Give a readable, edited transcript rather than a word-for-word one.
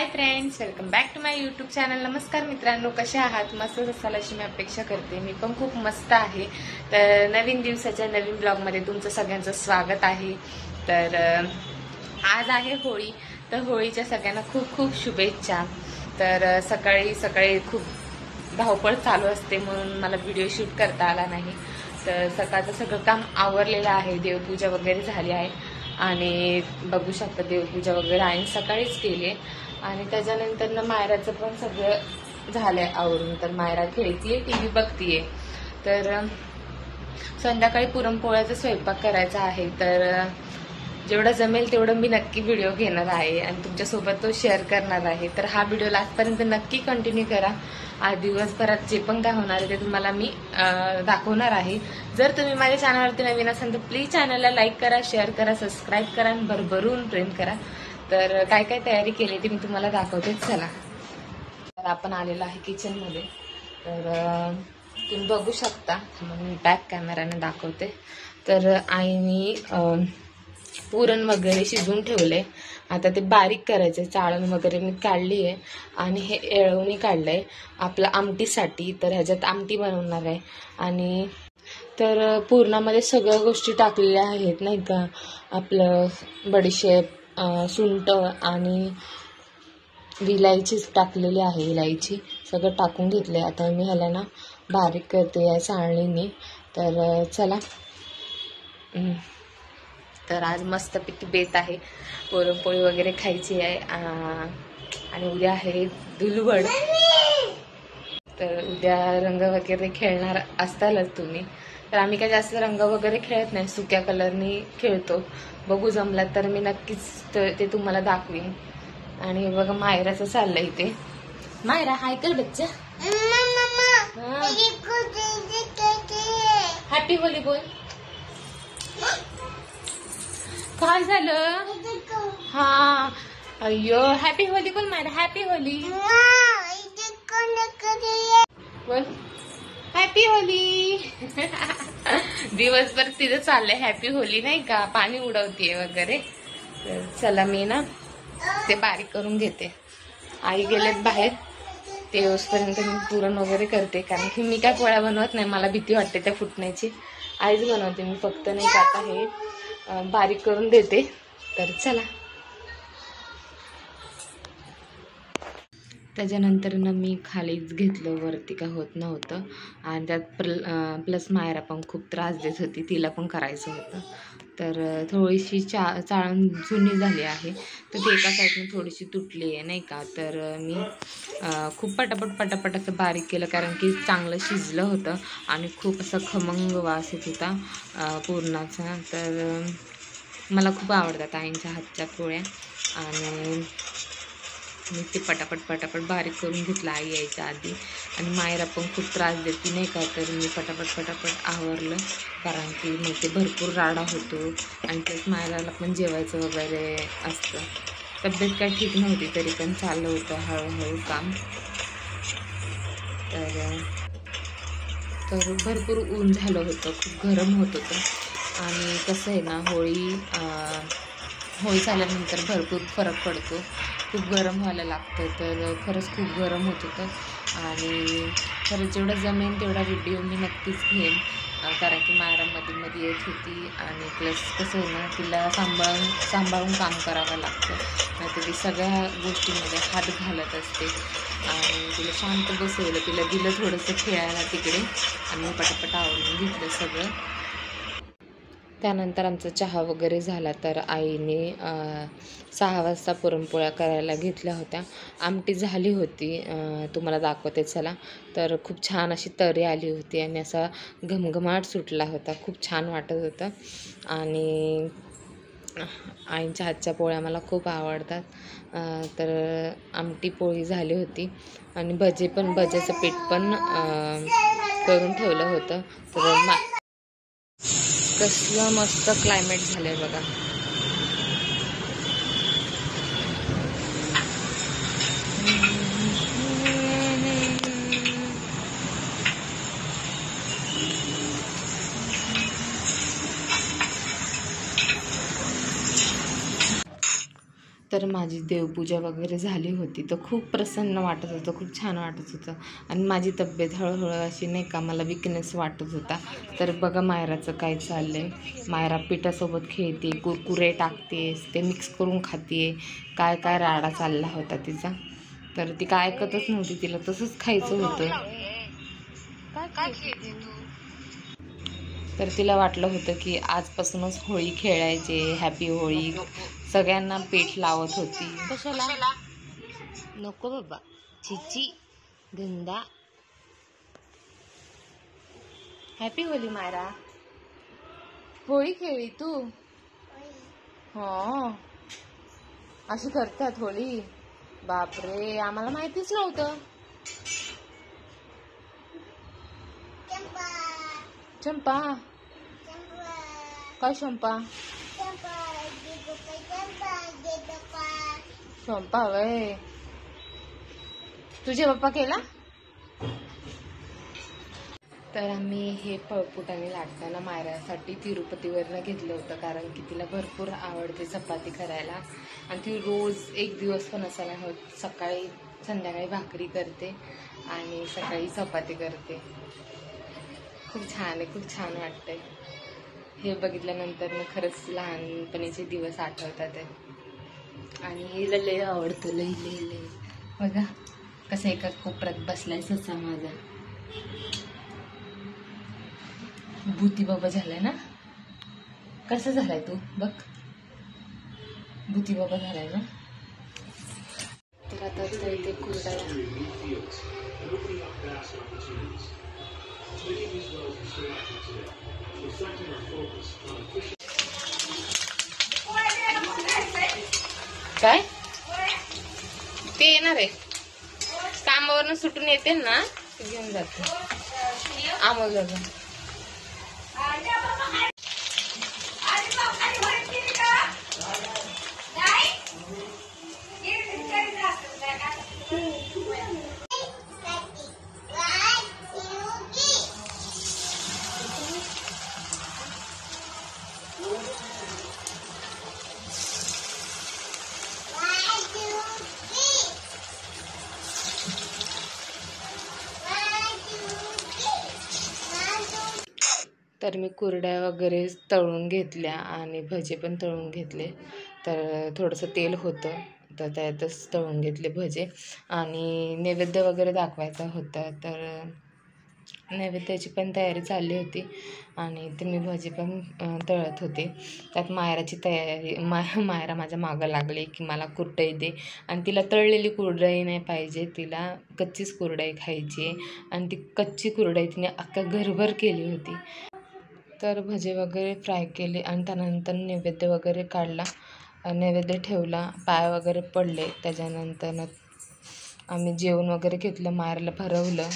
High friends, welcome back to my YouTube channel. नमस्कार मित्रांनो, कसे आहात? मस्त असाल अशी मी अपेक्षा करते। मी पण खूप मस्त आहे। तर नवीन दिवसाच्या नवीन ब्लॉगमध्ये तुमचं सगळ्यांचं स्वागत आहे। तर आज आहे होळी, तर होळीच्या सगळ्यांना खूप खूप शुभेच्छा। तर सकाळी सकाळी खूप धावपळ चालू असते म्हणून मला व्हिडिओ शूट करता आला नाही। तर सकाळचं सगळं काम आवरलेलं आहे, देवपूजा वगैरे झाली आहे आणि बघू शकता देवपूजा वगैरे आईने सकाळीच केली आणि त्याच्यानंतर मायराचं पण सगळं झालंय आवरून। तर मायरा खेळतीये, टीव्ही बघतीये। तर संध्याकाळी पुरणपोळ्याचा स्वयंपाक करायचा आहे। तर जेवढं जमेल तेवढं मी नक्की व्हिडिओ घेणार आहे आणि तुमच्यासोबत तो शेअर करणार आहे। तर हा व्हिडिओ लास्टपर्यंत नक्की कंटिन्यू करा। आज दिवसभरात जे पण काय होणार आहे ते तुम्हाला मी दाखवणार आहे। जर तुम्ही माझ्या चॅनलवरती नवीन असाल तर प्लीज चॅनलला लाईक करा, शेअर करा, सबस्क्राईब करा आणि भरभरून प्रेम करा। तर काय काय तयारी केली ती मी तुम्हाला दाखवते, चला। तर आपण आलेलो आहे किचन मध्ये। तर तुम्ही बघू शकता, मी बॅक कॅमेराने दाखवते। तर आईनी पुरण वगैरे शिजवून ठेवले, आता ते बारीक करायचे। चाळण वगैरे मी काढली आहे आणि हे येळवणी काढलंय आपलं आमटीसाठी। तर ह्याच्यात आमटी बनवणार आहे आणि तर पुरणामध्ये सगळ्या गोष्टी टाकलेल्या आहेत नाही का, आपलं बडीशेप, सुंठ आणि विलायचीच टाकलेली आहे, इलायची सगळं टाकून घेतले। आता मी ह्याला ना बारीक करते या चाळणीने। तर चला। तर आज मस्तपैकी बेत आहे, पुरणपोळी वगैरे खायची आहे आणि उद्या आहे धुलवड। तर उद्या रंग वगैरे खेळणार असतालच तुम्ही। तर आम्ही काय जास्त रंग वगैरे खेळत नाही, सुक्या कलरनी खेळतो। बघू जमला तर मी नक्कीच ते तुम्हाला दाखवीन। आणि बघा मायराचं चाललंय इथे। मायरा हाय कर बच्चा, हॅपी होली बोल। काय झालं? हा अय्यो, हॅपी होली बोल मायरा, हॅपी होली बोल, हॅपी होली। दिवसभर तिथं चाललंय हॅपी होली नाही का, पाणी उडवतीये वगैरे। तर चला मी ना ते बारीक करून घेते। आई गेलेत बाहेर, ते येऊसपर्यंत मी पुरण वगैरे करते, कारण की मी काय पोळ्या बनवत नाही, मला भीती वाटते त्या फुटण्याची। आईच बनवते, मी फक्त नाही का आता हे बारीक करून देते। तर चला। त्याच्यानंतर ना मी खालीच घेतलं, वरती काय होत नव्हतं आणि त्यात प्लस मायरा पण खूप त्रास देत होती, तिला पण करायचं होतं। तर थोडीशी चाळण जुनी झाली आहे, तर ती एका साईडने थोडीशी तुटली आहे नाही का। तर मी खूप पटापट असं बारीक केलं, कारण की चांगलं शिजलं होतं आणि खूप असा खमंग वास येत होता पुरणाचा। तर मला खूप आवडतात आईंच्या हातच्या पोळ्या आणि मी ते पटापट बारीक करून घेतलं आई यायच्या आधी। आणि मायरा पण खूप त्रास देते नाही का, तर मी पटापट आवरलं, कारण की मग ते भरपूर राडा होतो आणि तेच मायराला पण जेवायचं वगैरे असतं। तब्येत काय ठीक नव्हती तरी पण चाललं होतं हळूहळू काम। तर भरपूर ऊन झालं होतं, खूप गरम होत होतं। आणि कसं आहे ना, होळी झाल्यानंतर भरपूर फरक पडतो, खूप गरम व्हायला लागतं। तर खरंच खूप गरम होत होतं आणि खरंच जेवढं जमेन तेवढा व्हिडिओ मी नक्कीच घेईन, कारण की मायरा मध्ये येत होती आणि प्लस कसं आहे ना, तिला सांभाळून काम करावं लागतं, नाहीतर ती सगळ्या गोष्टींमध्ये हात घालत असते। आणि तिला शांत बसवलं, तिला दिलं थोडंसं खेळायला तिकडे आणि मी पटापट आवरून घेतलं सगळं। त्यानंतर आमचा चहा वगैरे झाला, तर आईने 6 वाजता पुरणपोळ्या करायला घेतल्या होत्या। आमटी झाली होती, तुम्हाला दाखवते चला। तर खूप छान अशी तरी आली होती आणि असा घमघमाट सुटला होता, खूप छान वाटत होतं। आणि आईंच्या हातच्या पोळ्या मला खूप आवडतात। तर आमटी पोळी झाली होती आणि भज्याचं पीठ पण करून ठेवलं होतं। तर कसलं मस्त क्लायमेट झालंय बघा। तर तर माझी देवपूजा वगैरे झाली होती, तर खूप प्रसन्न वाटत होतं, खूप छान वाटत होतं. आणि माझी तब्येत हळूहळू अशी नाही का, मला विकनेस वाटत होता. तर बघा मायराचं काय चाललं आहे. मायरा पिठासोबत खेळते, कुरकुरे टाकते, ते मिक्स करून खाते, काय काय राडा चालला होता तिचा. तर ती काय ऐकतच नव्हती, तिला तसंच खायचं होतं. तर तिला वाटलं होतं की आजपासूनच होळी खेळायचे, हॅपी होळी, सगळ्यांना पेट लावत होती. कशाला नको बाबा, चिची गंदा. हॅपी होळी मायरा, होळी खेळली तू? हो, अशी करतात होळी? बापरे, आम्हाला माहितीच नव्हतं. चंपा काय चंपा? चंपा वय तुझे पप्पा केला? तर आम्ही हे पळपूट आणि लाटताना मायरासाठी तिरुपतीवरनं घेतलं होतं, कारण की तिला भरपूर आवडते चपाती करायला. आणि ती रोज एक दिवस पण असायला होत, सकाळी संध्याकाळी भाकरी करते आणि सकाळी चपाती करते. खूप छान आहे, खूप छान वाटतंय. हे बघितल्यानंतर मी खरंच लहानपणीचे दिवस आठवतात आहे. आणि हिला लय आवडतं, लय लय लय. बघा कसं एका कोपऱ्यात बसलाय ससा माझा. भूती बाबा झालाय ना, कसं झालाय तू बघ, भूती बाबा झालाय ना. तर आता ते कुरडया काय ते येणार आहे, कामावरनं सुटून येते ना, ते घेऊन जाते अमोल दादा. तर मी कुरड्या वगैरे तळून घेतल्या आणि भजे पण तळून घेतले. तर थोडंसं तेल होतं, तर त्यातच तळून घेतले भजे. आणि नैवेद्य वगैरे दाखवायचा होता, तर नैवेद्याची पण तयारी चालली होती आणि ते मी भजी पण तळत होते. त्यात मायराची तयारी, मायरा माझ्या मागं लागली की मला कुरडई दे. आणि तिला तळलेली कुरडई नाही पाहिजे, तिला कच्चीच कुरडई खायची. आणि ती कच्ची कुरडई तिने अख्खा घरभर केली होती. तर भजे वगैरे फ्राय केले आणि त्यानंतर नैवेद्य वगैरे काढला, नैवेद्य ठेवला, पाय वगैरे पडले. त्याच्यानंतर आम्ही जेवण वगैरे घेतलं, मायराला भरवलं.